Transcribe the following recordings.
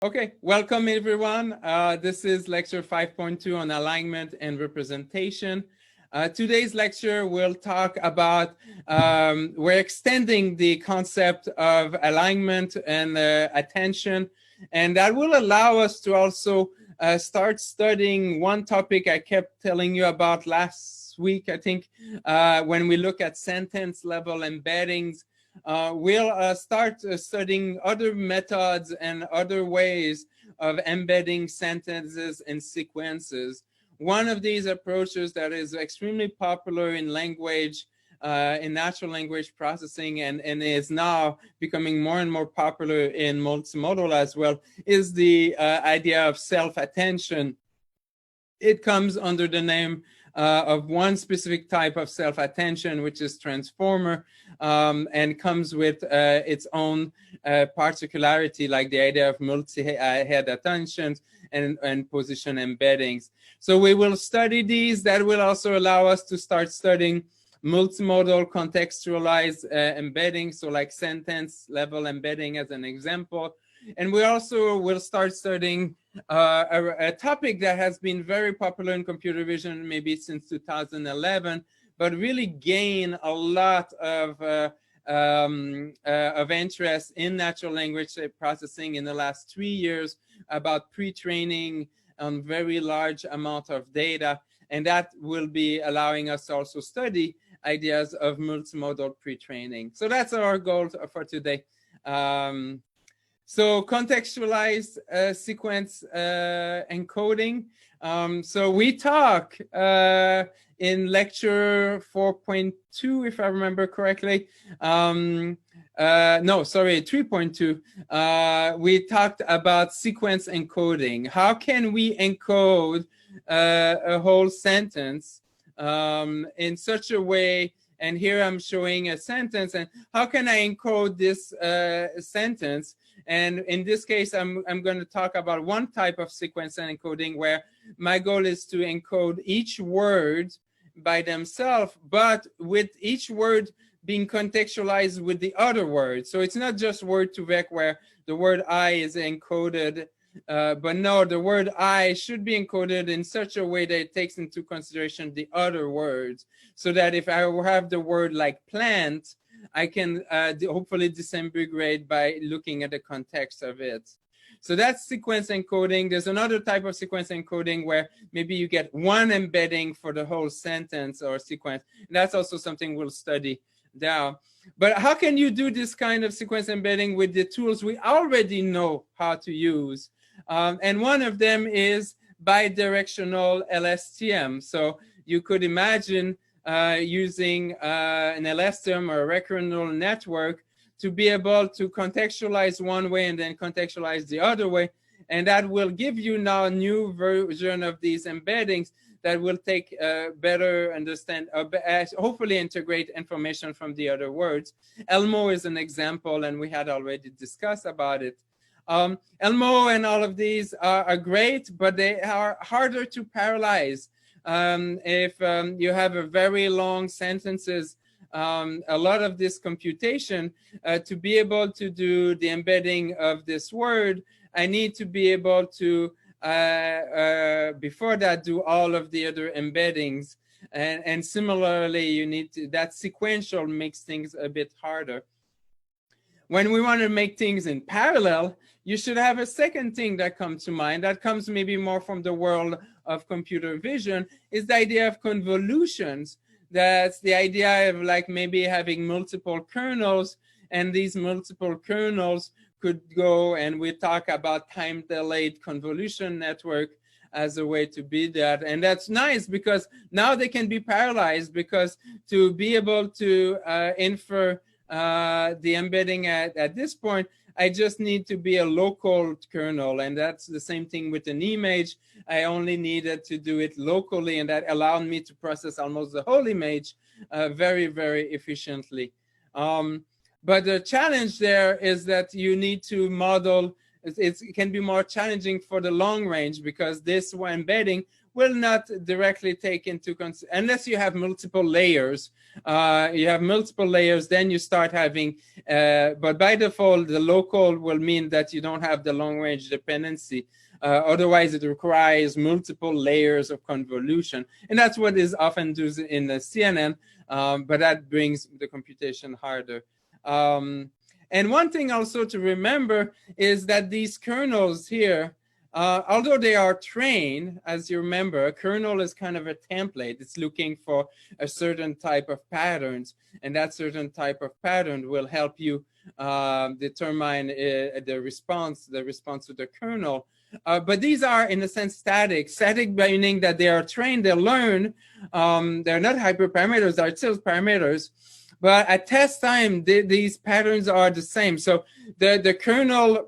Okay, welcome everyone. This is lecture 5.2 on alignment and representation. Today's lecture will talk about, we're extending the concept of alignment and attention, and that will allow us to also start studying one topic I kept telling you about last week, I think, when we look at sentence level embeddings. We'll start studying other methods and other ways of embedding sentences and sequences. One of these approaches that is extremely popular in language, in natural language processing, and is now becoming more and more popular in multimodal as well, is the idea of self-attention. It comes under the name of one specific type of self-attention, which is transformer, and comes with its own particularity, like the idea of multi-head attentions and position embeddings. So we will study these. That will also allow us to start studying multimodal contextualized embedding, so like sentence level embedding as an example. And we also will start studying a topic that has been very popular in computer vision maybe since 2011, but really gained a lot of interest in natural language processing in the last 3 years, about pre-training on very large amount of data. And that will be allowing us to also study ideas of multimodal pre-training. So that's our goal for today. So contextualized sequence encoding. So we talk in lecture 4.2, if I remember correctly. No, sorry, 3.2. We talked about sequence encoding. How can we encode a whole sentence in such a way? And here I'm showing a sentence, and how can I encode this sentence? And in this case, I'm going to talk about one type of sequence encoding where my goal is to encode each word by themselves, but with each word being contextualized with the other word. So it's not just word to vec where the word I is encoded, but no, the word I should be encoded in such a way that it takes into consideration the other words, so that if I have the word like plant, I can hopefully disambiguate by looking at the context of it. So that's sequence encoding. There's another type of sequence encoding where maybe you get one embedding for the whole sentence or sequence. And that's also something we'll study now. But how can you do this kind of sequence embedding with the tools we already know how to use? And one of them is bidirectional LSTM. So you could imagine using an LSTM or a recurrent neural network to be able to contextualize one way and then contextualize the other way. And that will give you now a new version of these embeddings that will take better understand, hopefully integrate information from the other words. Elmo is an example, and we had already discussed about it. Elmo and all of these are great, but they are harder to parallelize. If you have a very long sentences, a lot of this computation, to be able to do the embedding of this word, I need to be able to, before that, do all of the other embeddings. And similarly, you need to, that sequential makes things a bit harder. When we want to make things in parallel, you should have a second thing that comes to mind, that comes maybe more from the world of computer vision, is the idea of convolutions. That's the idea of like maybe having multiple kernels, and these multiple kernels could go, and we talk about time-delayed convolution network as a way to be that. And that's nice because now they can be parallelized, because to be able to infer the embedding at this point, I just need to be a local kernel, and that's the same thing with an image. I only needed to do it locally, and that allowed me to process almost the whole image very, very efficiently. But the challenge there is that you need to model, it can be more challenging for the long range, because this embedding will not directly take into consideration, unless you have multiple layers. Then you start having, but by default, the local will mean that you don't have the long-range dependency. Otherwise, it requires multiple layers of convolution. And that's what is often used in the CNN, but that brings the computation harder. And one thing also to remember is that these kernels here, although they are trained, as you remember, a kernel is kind of a template. It's looking for a certain type of patterns, and that certain type of pattern will help you determine the response to the kernel. But these are, in a sense, static. Static meaning that they are trained, they learn. They're not hyperparameters, they're still parameters. But at test time, these patterns are the same. So the kernel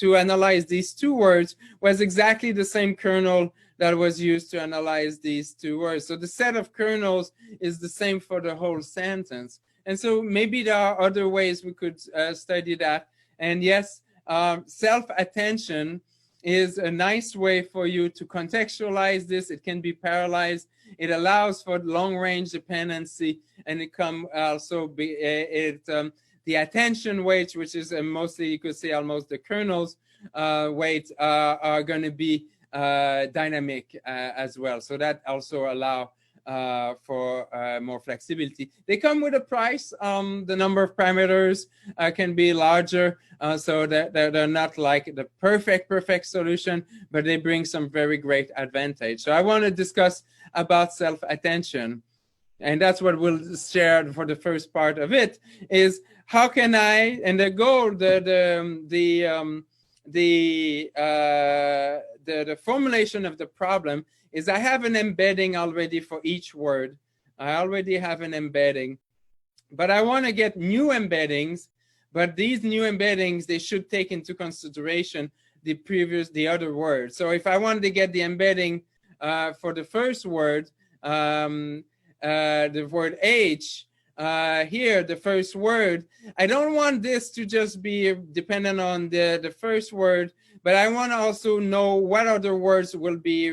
to analyze these two words was exactly the same kernel that was used to analyze these two words. So the set of kernels is the same for the whole sentence. And so maybe there are other ways we could study that. And yes, self-attention is a nice way for you to contextualize this. It can be parallelized. It allows for long-range dependency, and it can also be the attention weights, which is mostly, you could say, almost the kernel's weights are going to be dynamic as well. So that also allow for more flexibility. They come with a price. The number of parameters can be larger, so they're not like the perfect solution, but they bring some very great advantage. So I want to discuss about self-attention, and that's what we'll share for the first part of it, is how can I, and the goal, the formulation of the problem is I have an embedding already for each word. I already have an embedding, but I want to get new embeddings, but these new embeddings, they should take into consideration the other word. So if I wanted to get the embedding for the first word, the word H, here, the first word, I don't want this to just be dependent on the first word, but I want to also know what other words will be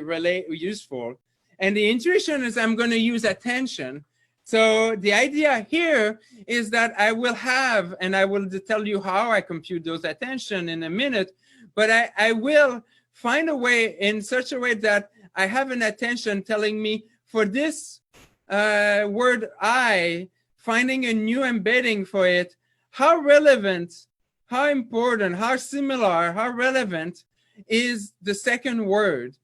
useful. And the intuition is I'm going to use attention. So the idea here is that I will have, and I will tell you how I compute those attention in a minute, but I will find a way in such a way that I have an attention telling me for this word I, finding a new embedding for it, how relevant, how important, how similar, how relevant is the second word.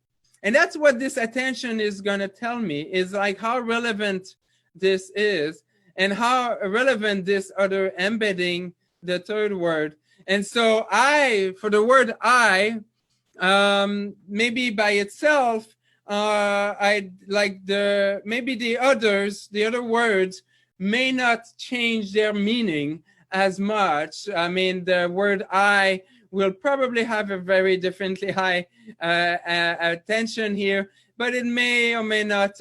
And that's what this attention is going to tell me, is like how relevant this is and how relevant this other embedding, the third word. And so for the word I, maybe by itself, maybe the other words may not change their meaning as much. I mean, the word I will probably have a very differently high attention here, but it may or may not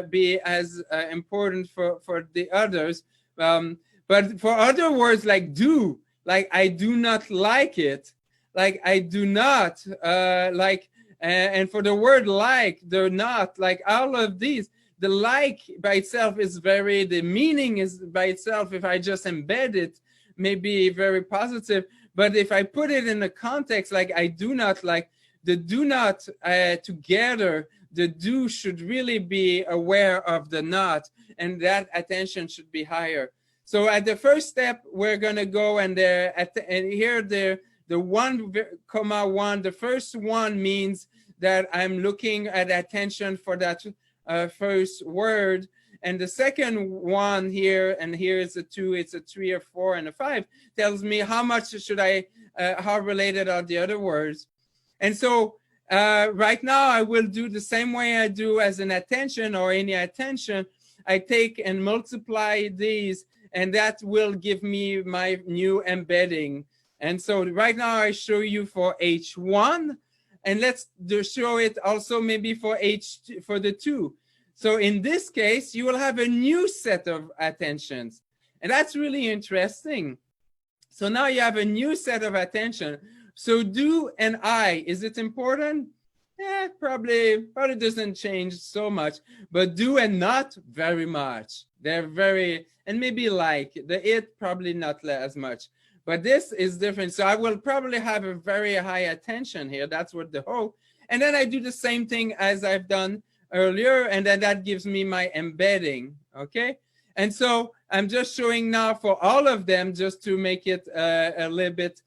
be as important for the others. But for other words like do, like I do not like it, like I do not like, and for the word like, the not, like all of these, the like by itself is the meaning is by itself, if I just embed it, may be very positive. But if I put it in the context, like I do not, like the do not together, the do should really be aware of the not, and that attention should be higher. So at the first step, we're going to go and here the 1,1, the first one means that I'm looking at attention for that first word. And the second one here, and here is a 2, it's a 3, a 4, and a 5, tells me how much should how related are the other words. And so right now I will do the same way I do as an attention or any attention. I take and multiply these, and that will give me my new embedding. And so right now I show you for H1, and let's show it also maybe for H2, for the 2. So in this case, you will have a new set of attentions, and that's really interesting. So now you have a new set of attention. So do and I, is it important? probably doesn't change so much, but do and not very much. They're very, and maybe like the it probably not as much, but this is different. So I will probably have a very high attention here. That's what the hope. And then I do the same thing as I've done earlier, and then that gives me my embedding, okay? And so I'm just showing now for all of them just to make it a little bit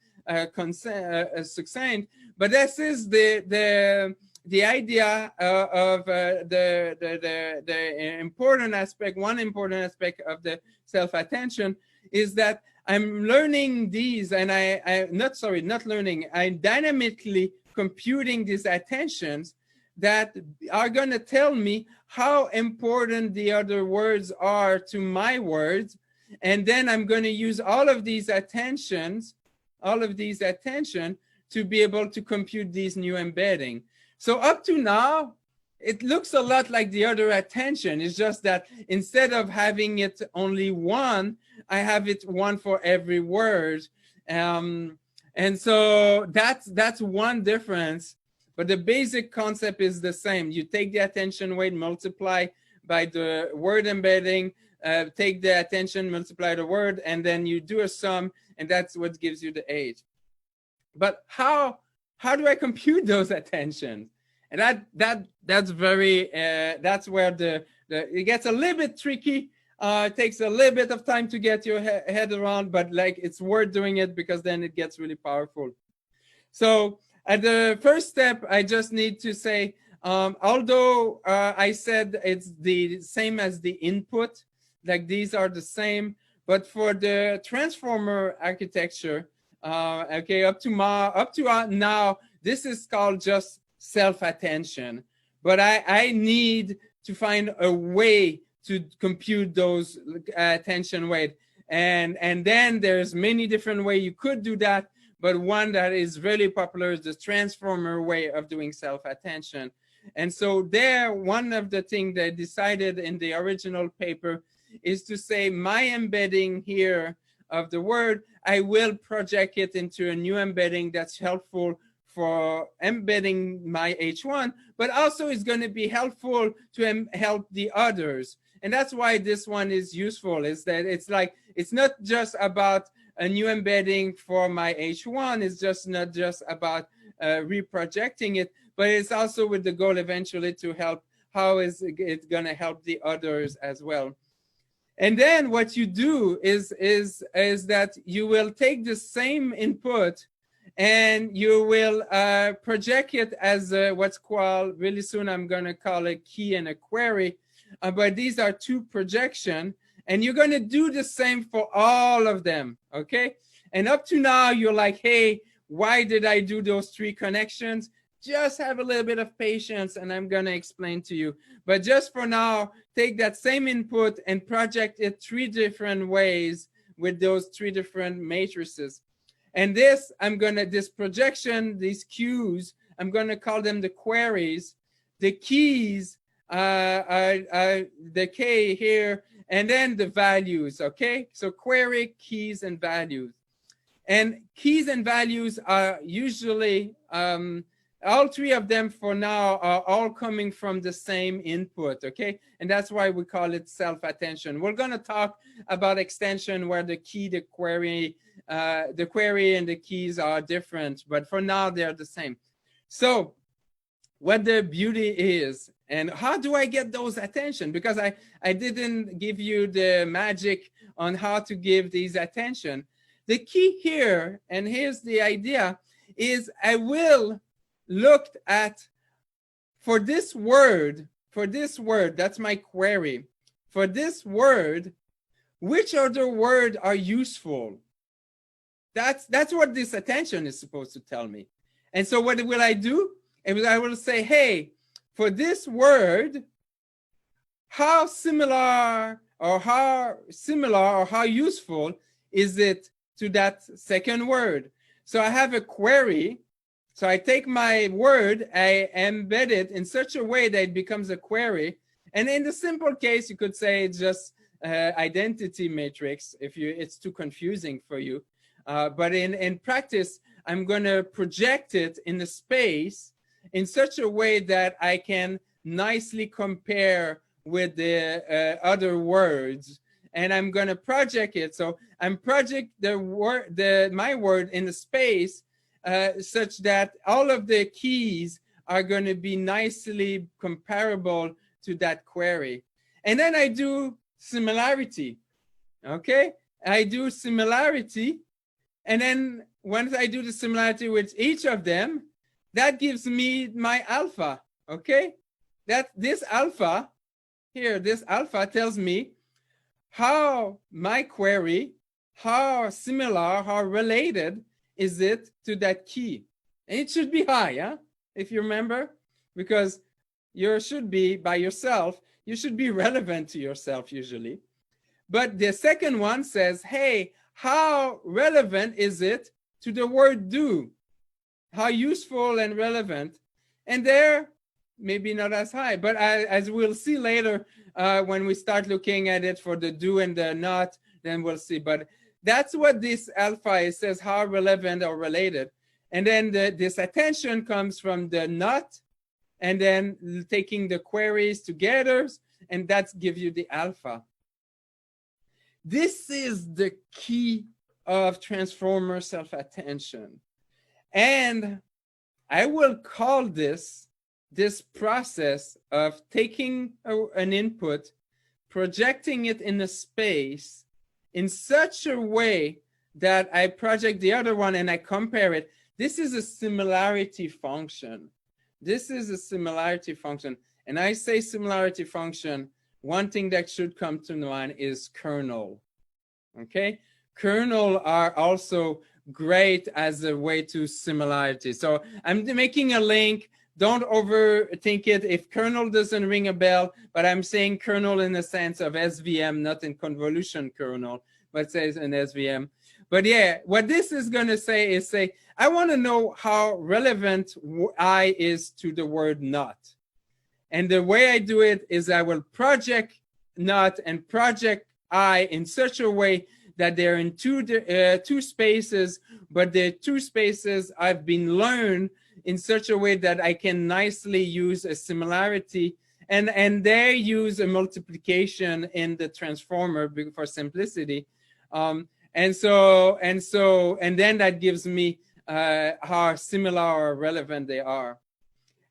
succinct. But this is the idea of the important aspect. One important aspect of the self-attention is that I'm learning these, and I'm dynamically computing these attentions that are going to tell me how important the other words are to my words. And then I'm going to use all of these attention to be able to compute these new embedding. So up to now, it looks a lot like the other attention. It's just that instead of having it only one, I have it one for every word. And so that's one difference. But the basic concept is the same. You take the attention weight, multiply by the word embedding, take the attention, multiply the word, and then you do a sum, and that's what gives you the age. But how do I compute those attentions? And that's very that's where it gets a little bit tricky. It takes a little bit of time to get your head around, but like it's worth doing it because then it gets really powerful. So at the first step, I just need to say, although I said it's the same as the input, like these are the same, but for the transformer architecture, okay, up to now, this is called just self-attention. But I need to find a way to compute those attention weight. And then there's many different ways you could do that. But one that is really popular is the transformer way of doing self-attention. And so there, one of the things they decided in the original paper is to say my embedding here of the word, I will project it into a new embedding that's helpful for embedding my H1, but also is going to be helpful to help the others. And that's why this one is useful, is that it's like, it's not just about a new embedding for my H1, it's just not just about reprojecting it, but it's also with the goal eventually to help, how is it going to help the others as well. And then what you do is that you will take the same input and you will project it as what's called, really soon I'm going to call it key and a query, but these are two projections. And you're going to do the same for all of them, okay? And up to now, you're like, hey, why did I do those three connections? Just have a little bit of patience, and I'm going to explain to you. But just for now, take that same input and project it three different ways with those three different matrices. And this projection, these cues, I'm going to call them the queries. The keys are the K here, and then the values, okay? So query, keys, and values. And keys and values are usually, all three of them for now are all coming from the same input, okay? And that's why we call it self-attention. We're gonna talk about extension where the key, the query and the keys are different, but for now they're the same. So what the beauty is, and how do I get those attention? Because I didn't give you the magic on how to give these attention. The key here, and here's the idea, is I will look at, for this word, that's my query. For this word, which other word are useful? That's what this attention is supposed to tell me. And so what will I do? I will say, hey, for this word, how similar or how useful is it to that second word? So I have a query. So I take my word, I embed it in such a way that it becomes a query. And in the simple case, you could say it's just identity matrix if it's too confusing for you. But in practice, I'm going to project it in the space. in such a way that I can nicely compare with the other words. And I'm going to project it. So I'm project my word in the space such that all of the keys are going to be nicely comparable to that query. And then I do similarity. Okay, I do similarity. And then once I do the similarity with each of them, that gives me my alpha. Okay, that this alpha here, this alpha tells me how my query, how similar, how related is it to that key. And it should be high, huh? If you remember, because you should be by yourself, you should be relevant to yourself usually. But the second one says, hey, how relevant is it to the word do? How useful and relevant? And there, maybe not as high, but as we'll see later, when we start looking at it for the do and the not, then we'll see. But that's what this alpha is, says how relevant or related. And then this attention comes from the not, and then taking the queries together, and that gives you the alpha. This is the key of transformer self-attention. And I will call this process of taking an input, projecting it in a space in such a way that I project the other one and I compare it. This is a similarity function. This is a similarity function. And I say similarity function, one thing that should come to mind is kernel. Okay? Kernel are also great as a way to similarity. So I'm making a link. Don't overthink it. If kernel doesn't ring a bell, but I'm saying kernel in the sense of SVM, not in convolution kernel, but says in SVM. But yeah, what this is going to say is I want to know how relevant I is to the word not. And the way I do it is I will project not and project I in such a way that they're in two spaces, but the two spaces I've been learned in such a way that I can nicely use a similarity, and they use a multiplication in the transformer for simplicity, and then that gives me how similar or relevant they are,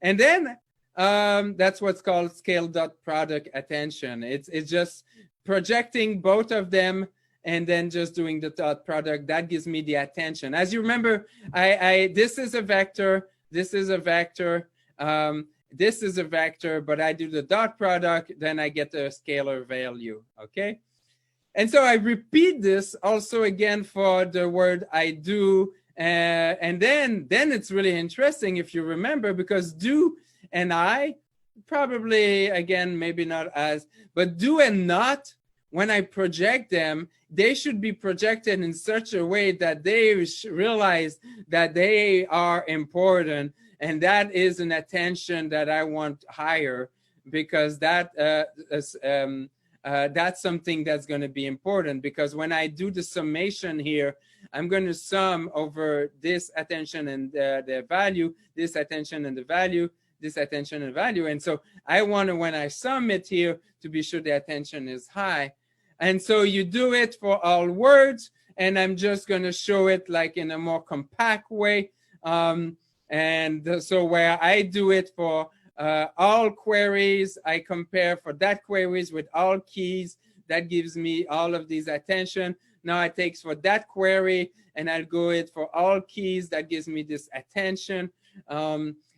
and then that's what's called scale dot product attention. It's just projecting both of them and then just doing the dot product. That gives me the attention. As you remember, this is a vector, this is a vector, this is a vector, but I do the dot product, then I get the scalar value, okay? And so I repeat this also again for the word I do, and then it's really interesting if you remember, because do and I, probably, again, maybe not as, but do and not, when I project them, they should be projected in such a way that they realize that they are important, and that is an attention that I want higher, because that's something that's going to be important. Because when I do the summation here, I'm going to sum over this attention and the value, this attention and the value, this attention and value. And so I want to, when I sum it here, to be sure the attention is high. And so you do it for all words, and I'm just going to show it like in a more compact way. So where I do it for all queries, I compare for that queries with all keys. That gives me all of these attention. Now I take for that query, and I'll go it for all keys. That gives me this attention.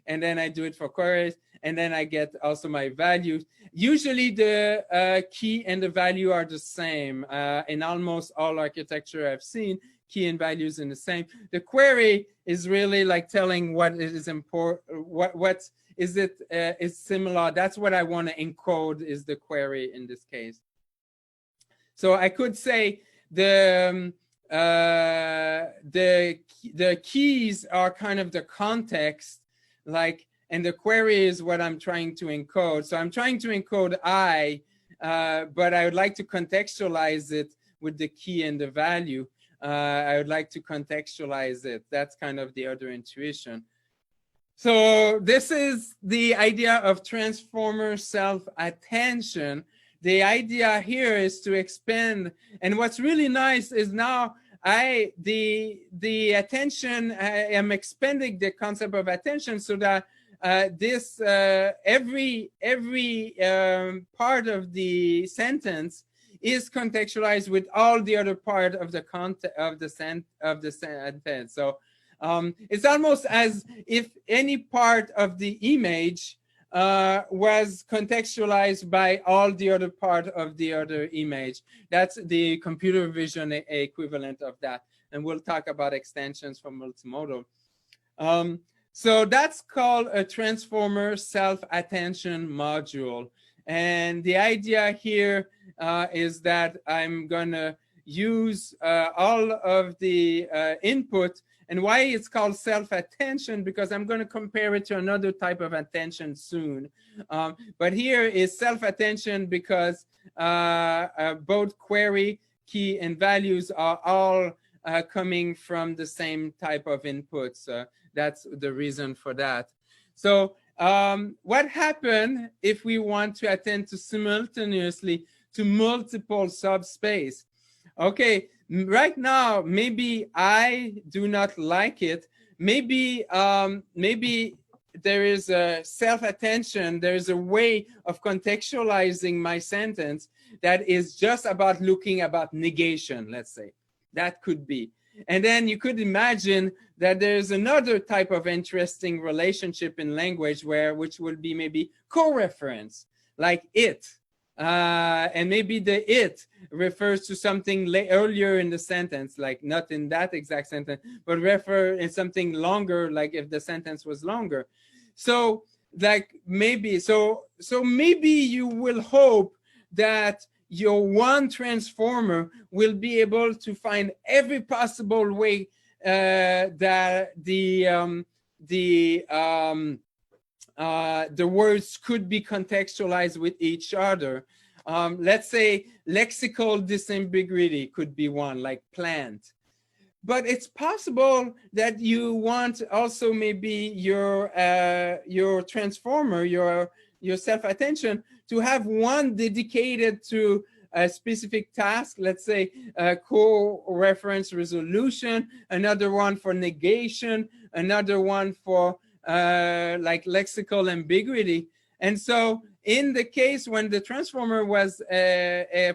And then I do it for queries, and then I get also my values. Usually the key and the value are the same. In almost all architecture I've seen, key and values in the same. The query is really like telling what is important, what is it is similar. That's what I want to encode, is the query in this case. So I could say the keys are kind of the context, like, and the query is what I'm trying to encode. So I'm trying to encode I, but I would like to contextualize it with the key and the value. I would like to contextualize it. That's kind of the other intuition. So this is the idea of transformer self-attention. The idea here is to expand, and what's really nice is now the attention, I am expanding the concept of attention so that every part of the sentence is contextualized with all the other part of the content of the sentence. So it's almost as if any part of the image was contextualized by all the other part of the other image. That's the computer vision equivalent of that. And we'll talk about extensions from multimodal. So that's called a transformer self-attention module. And the idea here is that I'm gonna use all of the input. And why it's called self-attention, because I'm going to compare it to another type of attention soon. But here is self-attention because both query, key, and values are all coming from the same type of inputs. That's the reason for that. So what happens if we want to attend to simultaneously to multiple subspace? Okay, right now, maybe I do not like it. Maybe maybe there is a self-attention. There is a way of contextualizing my sentence that is just about looking about negation, let's say. That could be. And then you could imagine that there's another type of interesting relationship in language which would be maybe co-reference, like it. And maybe the it refers to something earlier in the sentence, like not in that exact sentence, but refer in something longer, like if the sentence was longer. So like maybe, so maybe you will hope that your one transformer will be able to find every possible way that the words could be contextualized with each other. Let's say lexical disambiguity could be one, like plant. But it's possible that you want also maybe your transformer, your self-attention, to have one dedicated to a specific task, let's say co-reference resolution, another one for negation, another one for like lexical ambiguity. And so in the case when the transformer was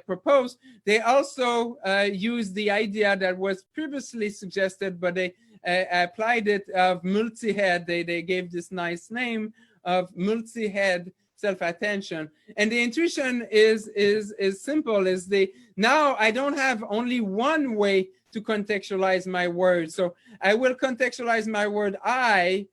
proposed, they also used the idea that was previously suggested, but they applied it of multi-head. They gave this nice name of multi-head self-attention. And the intuition is simple. Now I don't have only one way to contextualize my word. So I will contextualize my word I,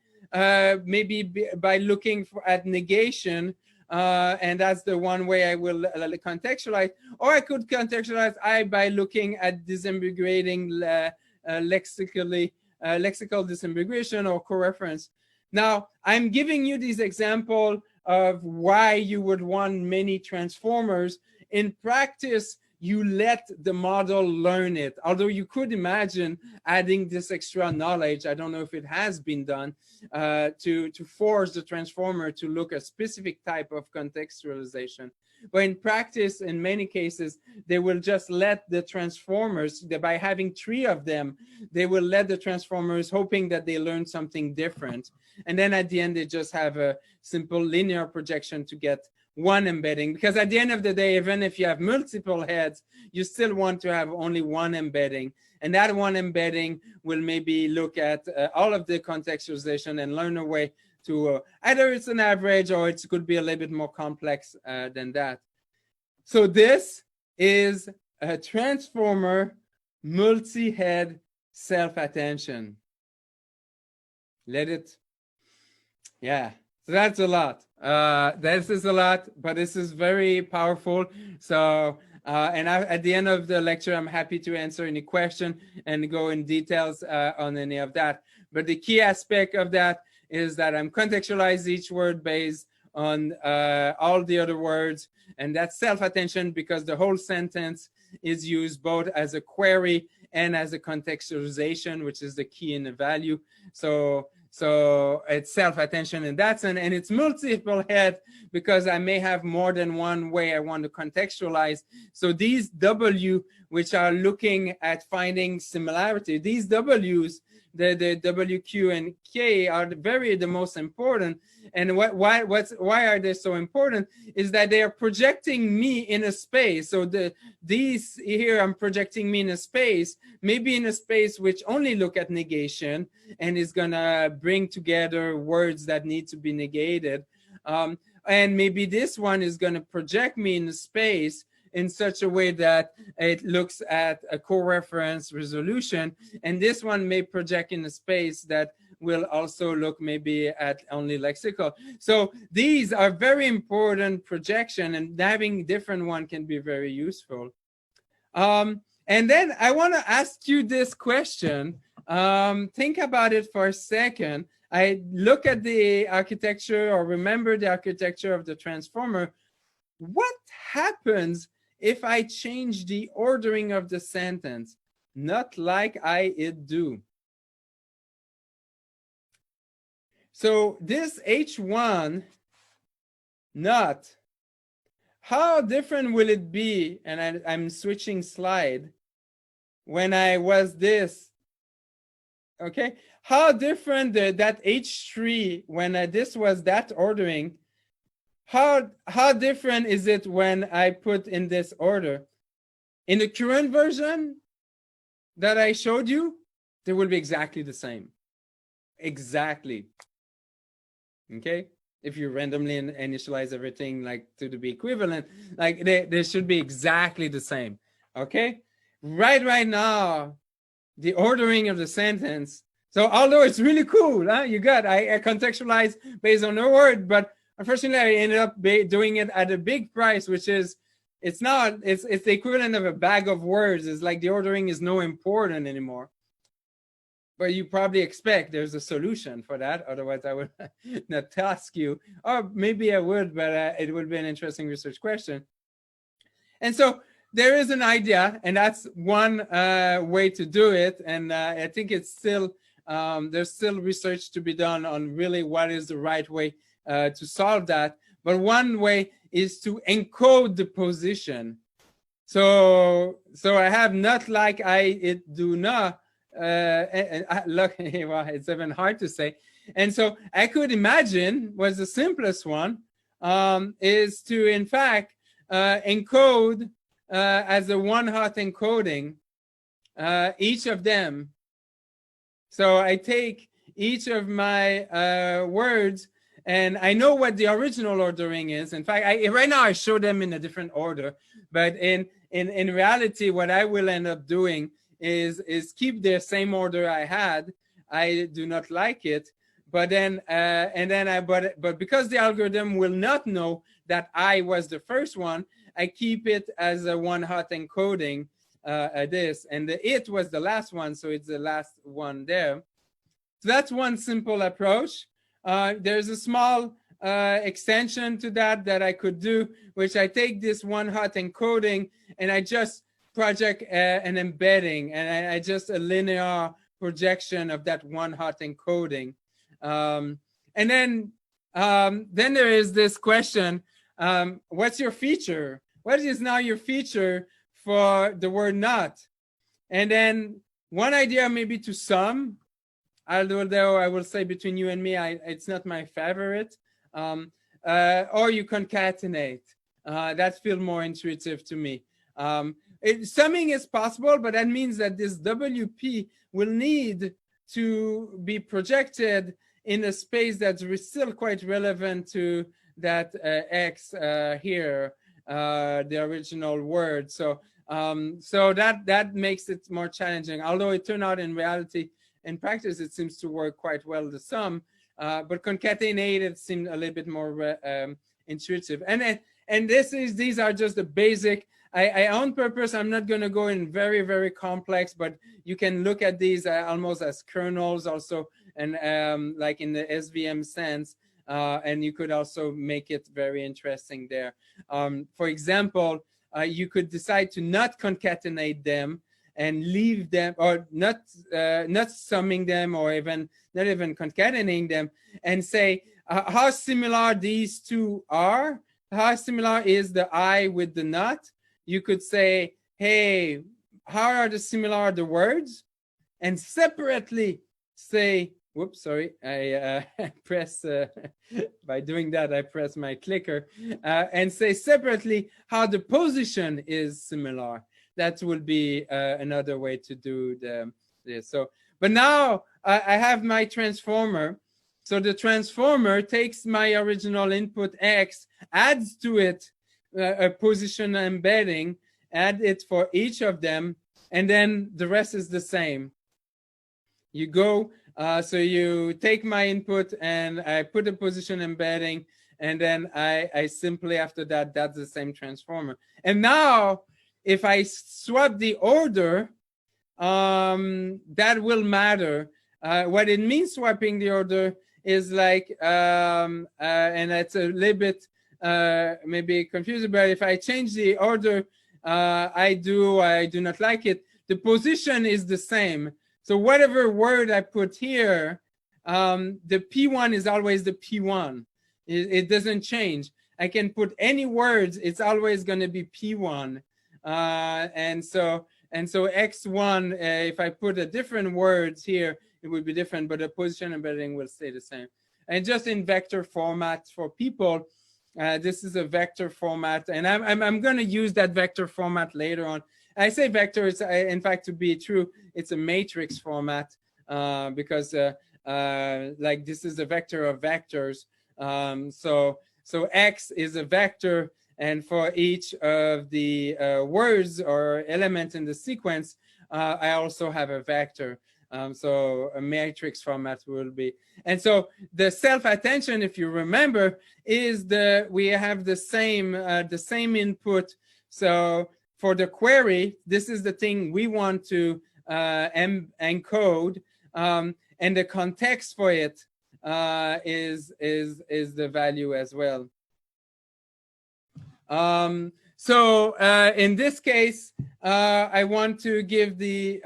maybe by looking at negation, and that's the one way I will contextualize. Or I could contextualize I by looking at disambiguating lexical disambiguation or co-reference. Now, I'm giving you these examples of why you would want many transformers. In practice, you let the model learn it. Although you could imagine adding this extra knowledge, I don't know if it has been done, to force the transformer to look at a specific type of contextualization. But in practice, in many cases, they will just let the transformers, by having 3 of them, they will let the transformers hoping that they learn something different. And then at the end, they just have a simple linear projection to get one embedding, because at the end of the day, even if you have multiple heads, you still want to have only one embedding. And that one embedding will maybe look at all of the contextualization and learn a way to either it's an average or it could be a little bit more complex than that. So this is a transformer multi-head self-attention. Let it, yeah. So that's a lot. This is a lot, but this is very powerful. So, and at the end of the lecture, I'm happy to answer any question and go in details on any of that. But the key aspect of that is that I'm contextualize each word based on all the other words. And that's self-attention because the whole sentence is used both as a query and as a contextualization, which is the key and the value. So So it's self-attention in that sense, and it's multiple head because I may have more than one way I want to contextualize. So these W, which are looking at finding similarity, these W's, the W, Q, and K are the most important. And why are they so important is that they are projecting me in a space. So these here, I'm projecting me in a space, maybe in a space which only look at negation and is gonna bring together words that need to be negated. And maybe this one is gonna project me in a space in such a way that it looks at a co-reference resolution. And this one may project in a space that will also look maybe at only lexical. So these are very important projection, and having different one can be very useful. And then I want to ask you this question. Think about it for a second. I look at the architecture or remember the architecture of the transformer. What happens if I change the ordering of the sentence? Not like it do. So this H1 not, how different will it be? And I'm switching slide when I was this. Okay, how different that H3 when this was that ordering? How different is it when I put in this order? In the current version that I showed you, they will be exactly the same. Exactly. Okay, if you randomly initialize everything like to be equivalent, like they should be exactly the same. Okay, right now, the ordering of the sentence. So although it's really cool, huh? I contextualize based on the word, but unfortunately I ended up doing it at a big price, which is it's the equivalent of a bag of words. It's like the ordering is no important anymore. But you probably expect there's a solution for that. Otherwise, I would not ask you. Or maybe I would, but it would be an interesting research question. And so there is an idea, and that's one way to do it. And I think it's still, there's still research to be done on really what is the right way to solve that. But one way is to encode the position. So I have not like it do not. Look, well, it's even hard to say. And so I could imagine was the simplest one is to in fact encode as a one-hot encoding each of them. So I take each of my words, and I know what the original ordering is. In fact, right now I show them in a different order, but in reality, what I will end up doing is keep the same order I had. I do not like it, but then but because the algorithm will not know that I was the first one, I keep it as a one-hot encoding this, and the it was the last one, so it's the last one there. So that's one simple approach. There's a small extension to that I could do, which I take this one-hot encoding and I just project an embedding, and I just a linear projection of that one-hot encoding. And then there is this question, what's your feature? What is now your feature for the word not? And then one idea maybe to sum, although I will say between you and me, it's not my favorite, or you concatenate. That feels more intuitive to me. Summing is possible, but that means that this WP will need to be projected in a space that's still quite relevant to that X here, the original word. So that makes it more challenging. Although it turned out in reality, in practice, it seems to work quite well, the sum, but concatenated seemed a little bit more intuitive. And these are just the basic. I on purpose, I'm not going to go in very, very complex, but you can look at these almost as kernels also, and like in the SVM sense, and you could also make it very interesting there. For example, you could decide to not concatenate them and leave them, or not summing them, or not even concatenating them, and say how similar these two are. How similar is the I with the not? You could say, hey, how are the words? And separately say, whoops, sorry, I press, by doing that, I press my clicker, and say separately how the position is similar. That will be another way to do this. So, but now I have my transformer. So the transformer takes my original input X, adds to it a position embedding, add it for each of them, and then the rest is the same. You go, so you take my input and I put a position embedding, and then I simply, after that, that's the same transformer. And now, if I swap the order, that will matter. What it means swapping the order is like, and it's a little bit maybe confusing, but if I change the order, I do not like it. The position is the same. So whatever word I put here, the P1 is always the P1. It doesn't change. I can put any words, it's always going to be P1. And so X1, if I put a different words here, it would be different, but the position embedding will stay the same. And just in vector format for people, this is a vector format, and I'm going to use that vector format later on. I say vector, it's, in fact, to be true, it's a matrix format, because like this is a vector of vectors. So X is a vector, and for each of the words or elements in the sequence, I also have a vector. So a matrix format will be. And so the self-attention, if you remember, is we have the same input. So for the query, this is the thing we want to encode, and the context for it is the value as well. So in this case, I want to give the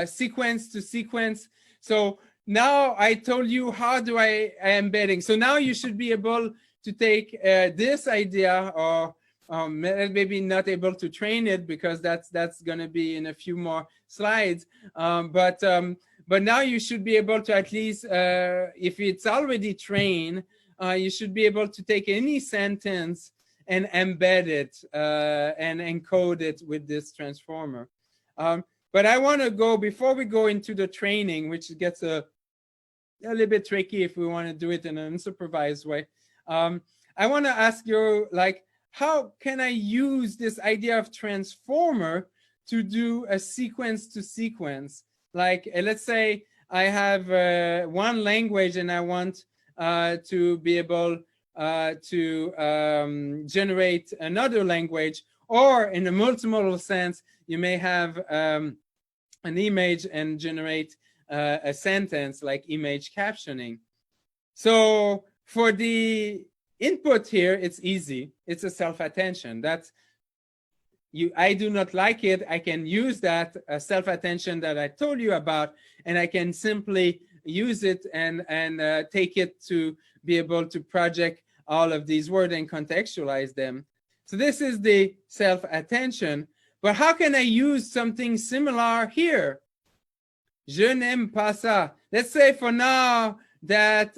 sequence to sequence. So now I told you how do I embedding. So now you should be able to take this idea, or maybe not able to train it, because that's going to be in a few more slides. But now you should be able to, at least if it's already trained, you should be able to take any sentence and embed it and encode it with this transformer. But I want to go, before we go into the training, which gets a little bit tricky if we want to do it in an unsupervised way, I want to ask you, like, how can I use this idea of transformer to do a sequence to sequence? Like, let's say I have one language and I want to be able to generate another language, or in a multimodal sense, you may have an image and generate a sentence, like image captioning. So for the input here, it's easy. It's a self-attention. That's I do not like it. I can use that self-attention that I told you about, and I can simply use it and take it to be able to project all of these words and contextualize them. So this is the self-attention. But how can I use something similar here? Je n'aime pas ça. Let's say for now that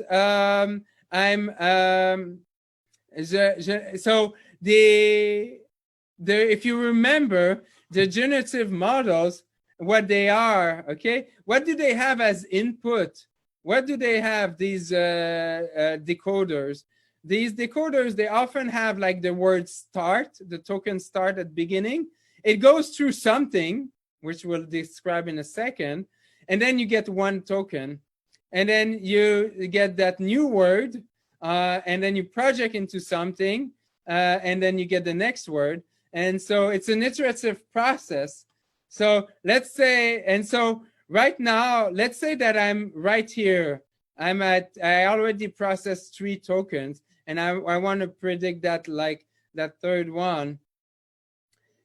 so if you remember the generative models, what they are, okay? What do they have as input? What do they have, these decoders? These decoders, they often have like the word start, the token start at beginning. It goes through something, which we'll describe in a second, and then you get one token, and then you get that new word, and then you project into something, and then you get the next word. And so it's an iterative process. So let's say, and so right now, let's say that I'm right here. I already processed 3 tokens, and I want to predict that, like that third one.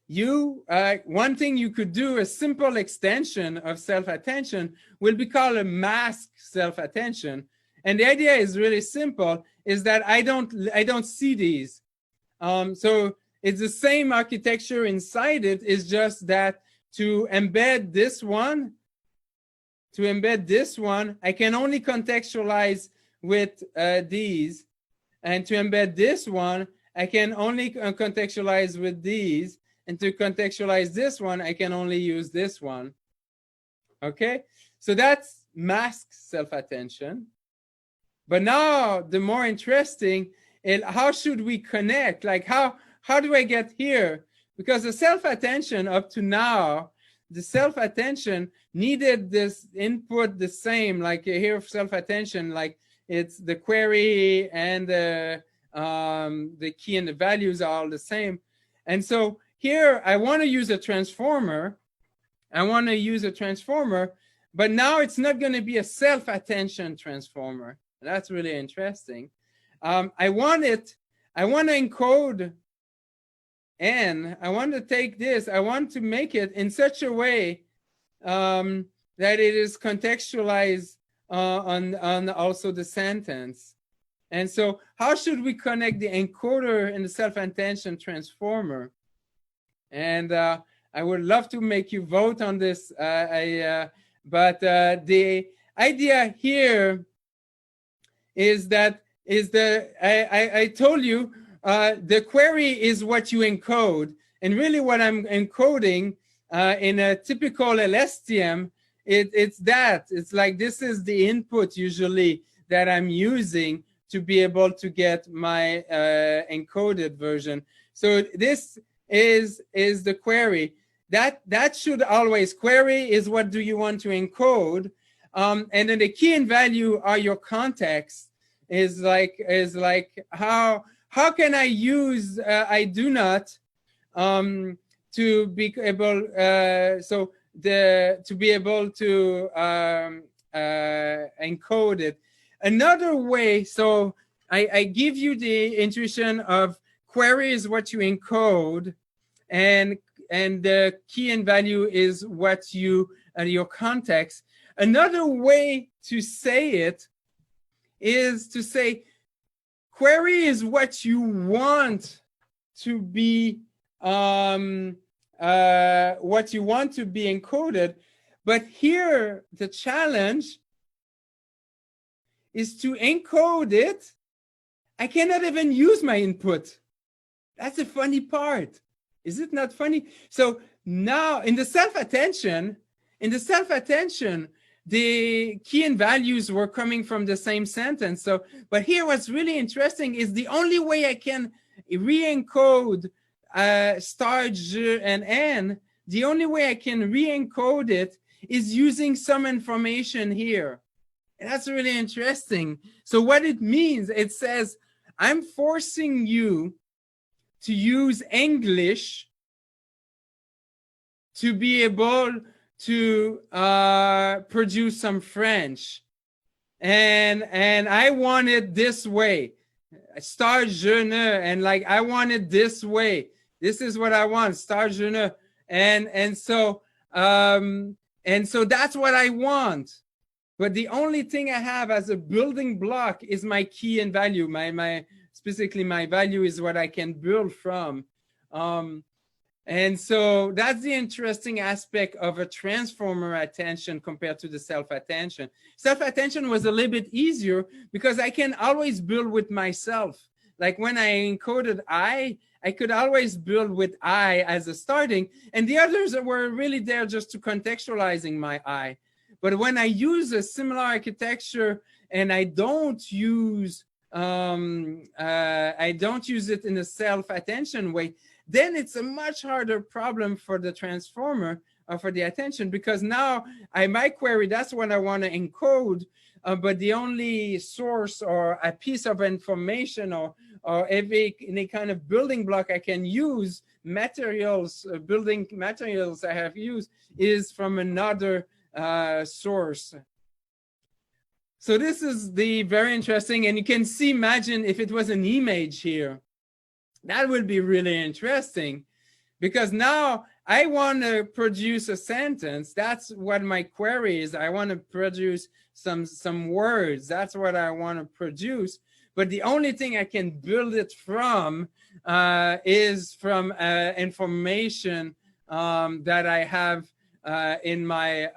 one thing you could do, a simple extension of self-attention will be called a mask self-attention. And the idea is really simple, is that I don't see these. So it's the same architecture inside it, is just that to embed this one, I can only contextualize with these. And to embed this one, I can only contextualize with these. And to contextualize this one, I can only use this one. Okay? So that's mask self-attention. But now the more interesting is how should we connect? Like how do I get here? Because the self-attention up to now, the self-attention needed this input the same, like here self-attention, like it's the query and the key and the values are all the same. And so here I want to use a transformer. But now it's not going to be a self-attention transformer. That's really interesting. I want to encode N. I want to take this. I want to make it in such a way that it is contextualized on also the sentence. And so how should we connect the encoder and the self-attention transformer? And I would love to make you vote on this. But the idea here is that I told you the query is what you encode. And really what I'm encoding in a typical LSTM, it's that. It's like this is the input usually that I'm using to be able to get my encoded version. So this is the query. That should always, query is what do you want to encode. And then the key and value are your context. Is like how can I use I do not to be able to be able to encode it. Another way, so I give you the intuition of query is what you encode, and the key and value is what you your context. Another way to say it is to say query is what you want to be encoded. But here the challenge is to encode it. I cannot even use my input. That's the funny part. Is it not funny? So now in the self-attention, the key and values were coming from the same sentence. So, but here what's really interesting is the only way I can re-encode star, J, and N, the only way I can re-encode it is using some information here. And that's really interesting. So what it means, it says, I'm forcing you to use English to be able to produce some French, and I want it this way, star je ne, and like I want it this way. This is what I want, star je ne, and so that's what I want. But the only thing I have as a building block is my key and value. Specifically my value is what I can build from. And so that's the interesting aspect of a transformer attention compared to the self-attention. Self-attention was a little bit easier because I can always build with myself. Like when I encoded I could always build with I as a starting, and the others were really there just to contextualizing my I. But when I use a similar architecture and I don't use it in a self-attention way, then it's a much harder problem for the transformer or for the attention, because now my query, that's what I want to encode, but the only source or a piece of information or any kind of building block I can use, building materials I have used, is from another source. So this is the very interesting, and you can see, imagine if it was an image here. That would be really interesting. because now I want to produce a sentence. That's what my query is. I want to produce some words. That's what I want to produce. But the only thing I can build it from is from information that I have in my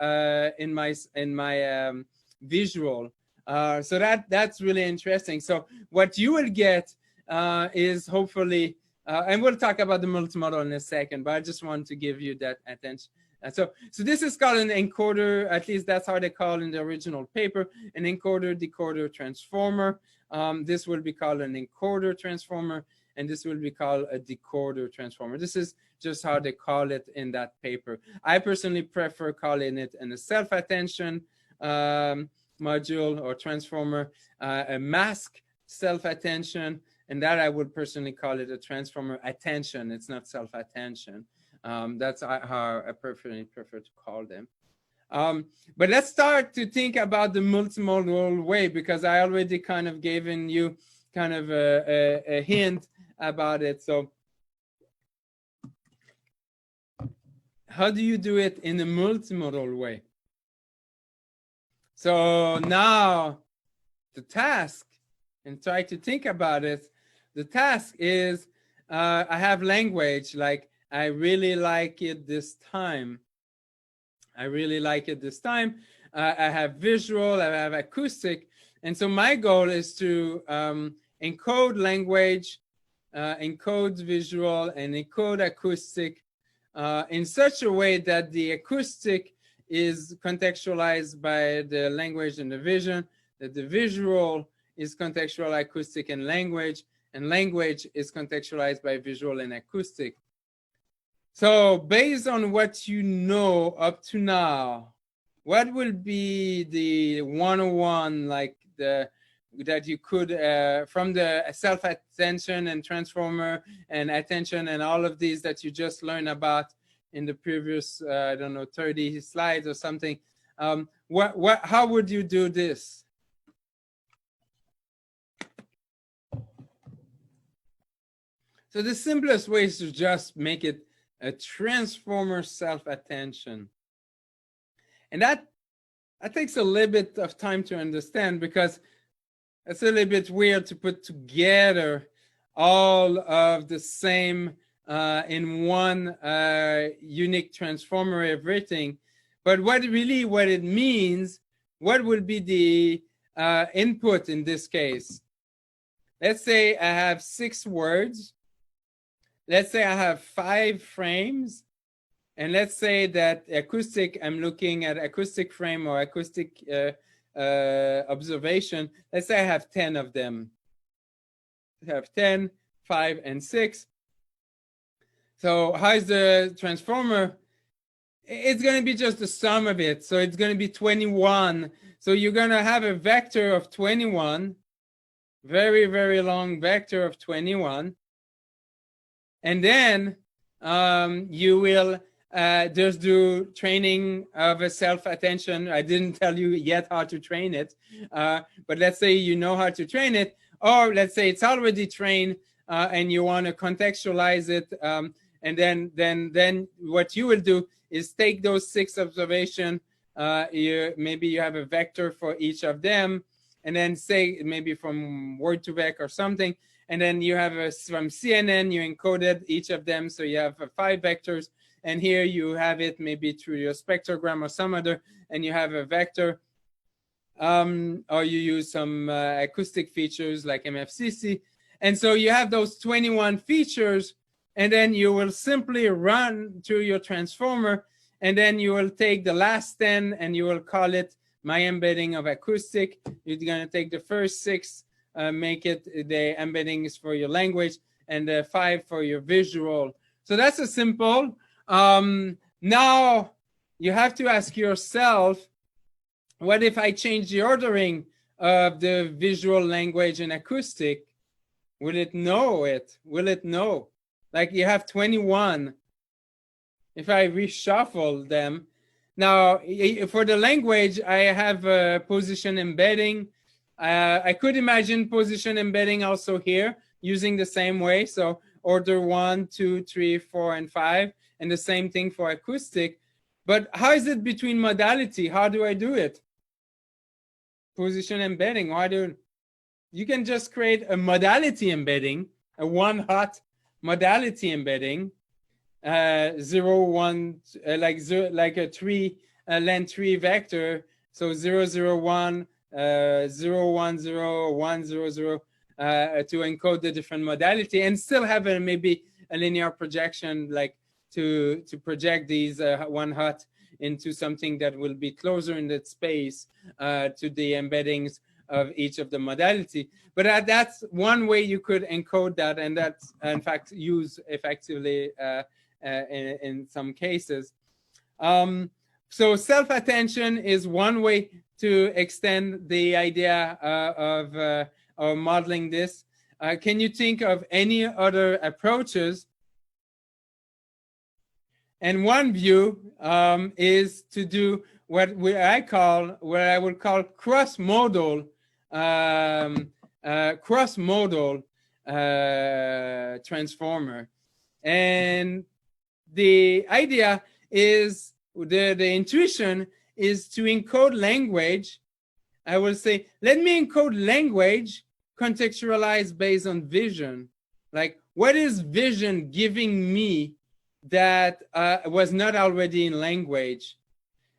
visual. So that's really interesting. So what you will get is hopefully, and we'll talk about the multimodal in a second, but I just want to give you that attention. So this is called an encoder. At least that's how they call it in the original paper, an encoder, decoder, transformer. This will be called an encoder transformer, and this will be called a decoder transformer. This is just how they call it in that paper. I personally prefer calling it a self-attention module or transformer, a mask self-attention, and that I would personally call it a transformer attention. It's not self-attention. That's how I prefer to call them. But let's start to think about the multimodal way, because I already kind of given you kind of a hint about it. So how do you do it in a multimodal way? So now the task, and try to think about it, the task is I have language, like I really like it this time. I really like it this time. I have visual, I have acoustic. And so my goal is to encode language, encode visual, and encode acoustic in such a way that the acoustic is contextualized by the language and the vision, that the visual is contextual, acoustic, and language is contextualized by visual and acoustic. So based on what you know up to now, what will be the 101, like that you could, from the self-attention and transformer and attention and all of these that you just learned about in the previous, I don't know, 30 slides or something. How would you do this? So the simplest way is to just make it a transformer self-attention. And that takes a little bit of time to understand, because it's a little bit weird to put together all of the same in one unique transformer, everything. But what it means, what would be the input in this case? Let's say I have 6 words. Let's say I have 5 frames, and let's say that acoustic, I'm looking at acoustic frame or acoustic observation. Let's say I have 10 of them. I have 10, 5, and 6. So how is the transformer? It's going to be just the sum of it. So it's going to be 21. So you're going to have a vector of 21, very, very long vector of 21. And then you will just do training of a self-attention. I didn't tell you yet how to train it, but let's say you know how to train it, or let's say it's already trained and you want to contextualize it. And then what you will do is take those 6 observations. Maybe you have a vector for each of them, and then say maybe from word to vec or something. And then you have from CNN, you encoded each of them. So you have 5 vectors. And here you have it maybe through your spectrogram or some other, and you have a vector. Or you use some acoustic features like MFCC. And so you have those 21 features, and then you will simply run through your transformer, and then you will take the last 10 and you will call it my embedding of acoustic. You're going to take the first 6, make it the embeddings for your language, and the 5 for your visual. So that's a simple. Now you have to ask yourself, what if I change the ordering of the visual, language, and acoustic? Will it know it? Will it know? Like you have 21. If I reshuffle them. Now, for the language, I have a position embedding. I could imagine position embedding also here using the same way. So, order 1, 2, 3, 4, and 5, and the same thing for acoustic. But how is it between modality? How do I do it? Position embedding. You can just create a modality embedding, a one-hot modality embedding, 0, 1, like a length 3 vector. So 0, 0, 1, 0, 1, 0, 1, 0, 0, to encode the different modality, and still have maybe a linear projection, like to project these one hot into something that will be closer in that space to the embeddings of each of the modality. But that's one way you could encode that, and that's in fact used effectively in some cases. So self-attention is one way to extend the idea of modeling this. Can you think of any other approaches? And one view is to do what I would call cross-modal transformer. And the idea is, the intuition is to encode language. I will say, let me encode language contextualized based on vision. Like, what is vision giving me that was not already in language?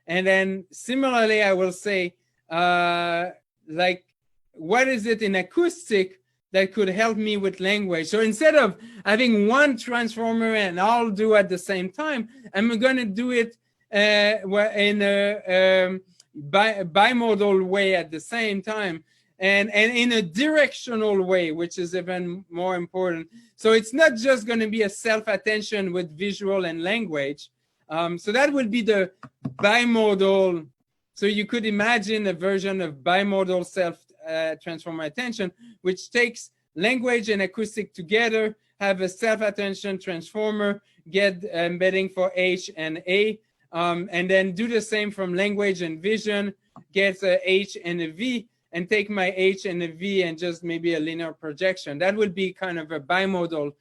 And then similarly, I will say, like, what is it in acoustic that could help me with language? So instead of having one transformer and all do at the same time, I'm going to do it in a bimodal way at the same time, and in a directional way, which is even more important. So it's not just going to be a self-attention with visual and language. So that would be the bimodal. So you could imagine a version of bimodal self-transformer attention, which takes language and acoustic together, have a self-attention transformer, get embedding for H and A, and then do the same from language and vision, get a H and a V, and take my H and a V and just maybe a linear projection. That would be kind of a bimodal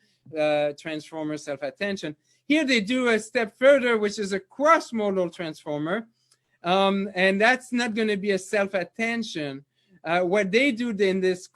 transformer self-attention. Here they do a step further, which is a cross-modal transformer. And that's not going to be a self-attention. What they do in this